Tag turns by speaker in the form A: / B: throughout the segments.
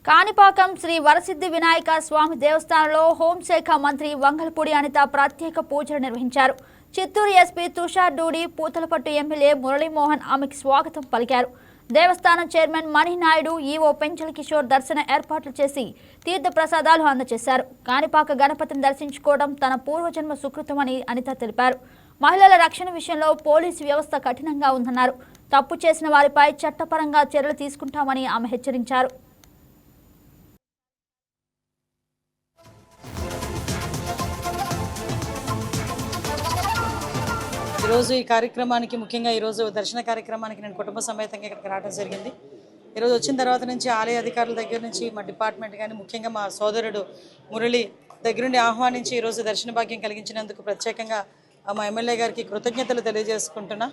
A: కాణిపాకం శ్రీ వరసిద్ధి వినాయక స్వామి దేవస్థానంలో హోంశాఖ మంత్రి వంగలపూడి అనిత ప్రత్యేక పూజలు నిర్వహించారు. చిత్తూరు ఎస్పీ తుషార్ డూడి, పూతలపట్టు ఎమ్మెల్యే మురళీమోహన్ ఆమెకు స్వాగతం పలికారు. దేవస్థానం చైర్మన్ మణినాయుడు, ఈవో పెంచల కిషోర్ దర్శన ఏర్పాట్లు చేసి తీర్థ ప్రసాదాలు అందజేశారు. కాణిపాక గణపతిని దర్శించుకోవడం తన పూర్వజన్మ సుకృతమని అనిత తెలిపారు. మహిళల రక్షణ విషయంలో పోలీసు వ్యవస్థ కఠినంగా ఉందన్నారు. తప్పు చేసిన వారిపై చట్టపరంగా చర్యలు తీసుకుంటామని ఆమె హెచ్చరించారు.
B: ఈరోజు ఈ కార్యక్రమానికి ముఖ్యంగా ఈరోజు దర్శన కార్యక్రమానికి నేను కుటుంబ సమేతంగా ఇక్కడికి రావడం జరిగింది. ఈరోజు వచ్చిన తర్వాత నుంచి ఆలయ అధికారుల దగ్గర నుంచి మా డిపార్ట్మెంట్ కానీ ముఖ్యంగా మా సోదరుడు మురళి దగ్గర నుండి ఆహ్వానించి ఈరోజు దర్శన భాగ్యం కలిగించినందుకు ప్రత్యేకంగా మా ఎమ్మెల్యే గారికి కృతజ్ఞతలు తెలియజేసుకుంటున్నా.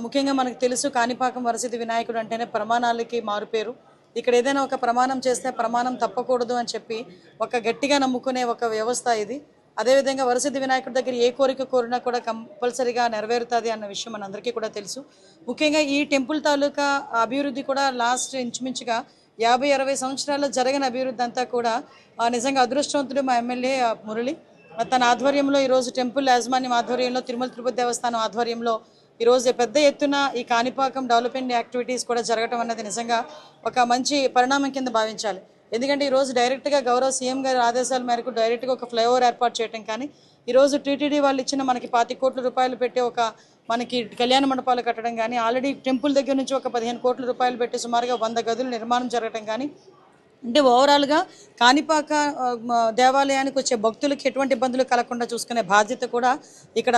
B: ముఖ్యంగా మనకు తెలుసు కాణిపాకం వరసిద్ధి వినాయకుడు అంటేనే ప్రమాణాలకి మారుపేరు. ఇక్కడ ఏదైనా ఒక ప్రమాణం చేస్తే ప్రమాణం తప్పకూడదు అని చెప్పి ఒక గట్టిగా నమ్ముకునే ఒక వ్యవస్థ ఇది. అదేవిధంగా వరసిద్ధి వినాయకుడి దగ్గర ఏ కోరిక కోరినా కూడా కంపల్సరీగా నెరవేరుతుంది అన్న విషయం మనందరికీ కూడా తెలుసు. ముఖ్యంగా ఈ టెంపుల్ తాలూకా అభివృద్ధి కూడా లాస్ట్ ఇంచుమించుగా 50-60 సంవత్సరాల్లో జరిగిన అభివృద్ధి అంతా కూడా నిజంగా అదృష్టవంతుడు మా ఎమ్మెల్యే మురళి. తన ఆధ్వర్యంలో ఈరోజు టెంపుల్ యాజమాన్యం ఆధ్వర్యంలో తిరుమల తిరుపతి దేవస్థానం ఆధ్వర్యంలో ఈరోజు పెద్ద ఎత్తున ఈ కాణిపాకం డెవలప్మెంట్ యాక్టివిటీస్ కూడా జరగడం అన్నది నిజంగా ఒక మంచి పరిణామం కింద భావించాలి. ఎందుకంటే ఈరోజు డైరెక్ట్గా గౌరవ సీఎం గారి ఆదేశాల మేరకు డైరెక్ట్గా ఒక ఫ్లైఓవర్ ఏర్పాటు చేయడం కానీ, ఈరోజు టీటీడీ వాళ్ళు ఇచ్చిన మనకి 25 కోట్ల రూపాయలు పెట్టి ఒక మనకి కళ్యాణ మండపాలు కట్టడం కానీ, ఆల్రెడీ టెంపుల్ దగ్గర నుంచి ఒక 15 కోట్ల రూపాయలు పెట్టి సుమారుగా 100 గదులు నిర్మాణం జరగడం కానీ, అంటే ఓవరాల్గా కాణిపాక దేవాలయానికి వచ్చే భక్తులకి ఎటువంటి ఇబ్బందులు కలగకుండా చూసుకునే బాధ్యత కూడా ఇక్కడ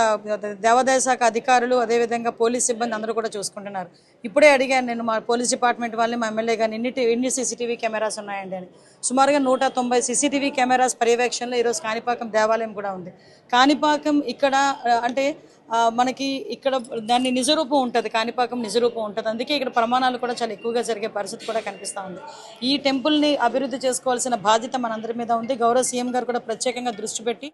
B: దేవాదాయ శాఖ అధికారులు అదేవిధంగా పోలీస్ సిబ్బంది అందరూ కూడా చూసుకుంటున్నారు. ఇప్పుడే అడిగాను నేను మా పోలీస్ డిపార్ట్మెంట్ వాళ్ళని, మా ఎమ్మెల్యే గారిని ఎన్ని సీసీటీవీ కెమెరాస్ ఉన్నాయండి అని. సుమారుగా 190 సీసీటీవీ కెమెరాస్ పర్యవేక్షణలో ఈరోజు కాణిపాకం దేవాలయం కూడా ఉంది. కాణిపాకం ఇక్కడ అంటే మనకి ఇక్కడ దాన్ని నిజరూపం ఉంటుంది, కాణిపాకం నిజరూపం ఉంటుంది. అందుకే ఇక్కడ ప్రమాణాలు కూడా చాలా ఎక్కువగా జరిగే పరిస్థితి కూడా కనిపిస్తూ ఉంది. ఈ టెంపుల్ని అభివృద్ధి చేసుకోవాల్సిన బాధ్యత మనందరి మీద ఉంది. గౌరవ సీఎం గారు కూడా ప్రత్యేకంగా దృష్టి పెట్టి